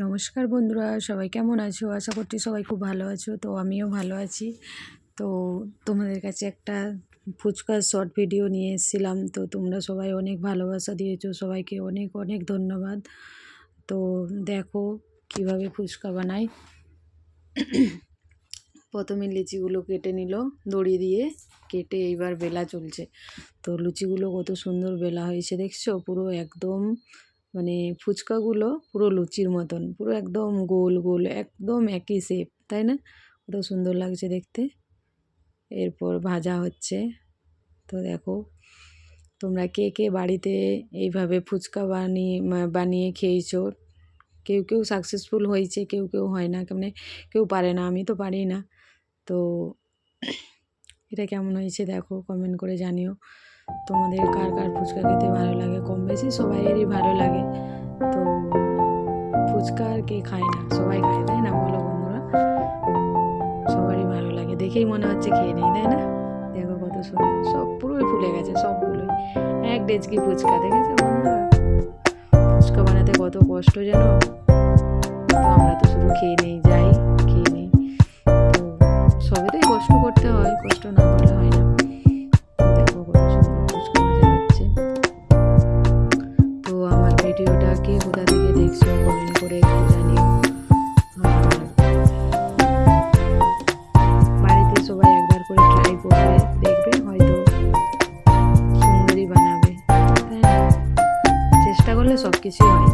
নমস্কার বন্ধুরা, সবাই কেমন আছো? আশা করছি সবাই খুব ভালো আছো। তো আমিও ভালো আছি। তো তোমাদের কাছে একটা ফুচকার শর্ট ভিডিও নিয়ে এসেছিলাম। তো তোমরা সবাই অনেক ভালোবাসা দিয়েছো, সবাইকে অনেক অনেক ধন্যবাদ। তো দেখো কিভাবে ফুচকা বানাই। প্রথমে লিচিগুলো কেটে নিল দড়ি দিয়ে, কেটে এইবার বেলা চলছে। তো লুচিগুলো কত সুন্দর বেলা হয়েছে দেখছো, পুরো একদম মানে ফুচকাগুলো পুরো লুচির মতন, পুরো একদম গোল গোল, একদম একই শেপ, তাই না? কত সুন্দর লাগছে দেখতে। এরপর ভাজা হচ্ছে। তো দেখো তোমরা কে কে বাড়িতে এইভাবে ফুচকা বানিয়ে খেয়েছো। কেউ কেউ সাকসেসফুল হয়েছে, কেউ কেউ হয় না, মানে কেউ পারে না, আমি তো পারি না। তো এটা কেমন হয়েছে দেখো, কমেন্ট করে জানিও। তোমাদের কার কার ফুচকা খেতে ভালো লাগে? কম বেশি সবাইয়েরই ভালো লাগে। তো ফুচকা আর কে খায় না, সবাই খায়, তাই না? বলো বন্ধুরা, সবারই ভালো লাগে, দেখেই মনে হচ্ছে খেয়ে নেই, তাই না? দেখো কত সুন্দর, সব পুরোই ফুলে গেছে, সবগুলোই এক ডেচকি ফুচকা। দেখেছো বন্ধুরা, ফুচকা বানাতে কত কষ্ট যেন। তো আমরা তো শুধু খেয়ে নেই, যাই খেয়ে নেই। তো সবেতেই কষ্ট করতে হয়, কষ্ট না করলে হয় না। দেখো কত সুন্দর ফুচকা ভাজা হচ্ছে। তো আমার ভিডিওটা কে কোথা থেকে দেখছো কমেন্ট করে একটু জানিও। বাড়িতে সবাই একবার করে ট্রাই করবে, দেখবে হয়তো সুন্দরই বানাবে, তাই না? চেষ্টা করলে সব কিছুই হয়।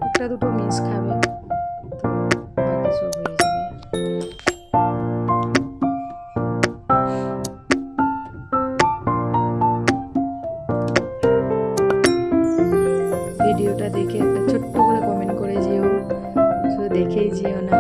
একটা দুটো মিস খাবে, তো বাকি সব হয়ে যাবে। ভিডিওটা দেখে একটা ছোট্ট করে কমেন্ট করে যেও, শুধু দেখেই যেও না,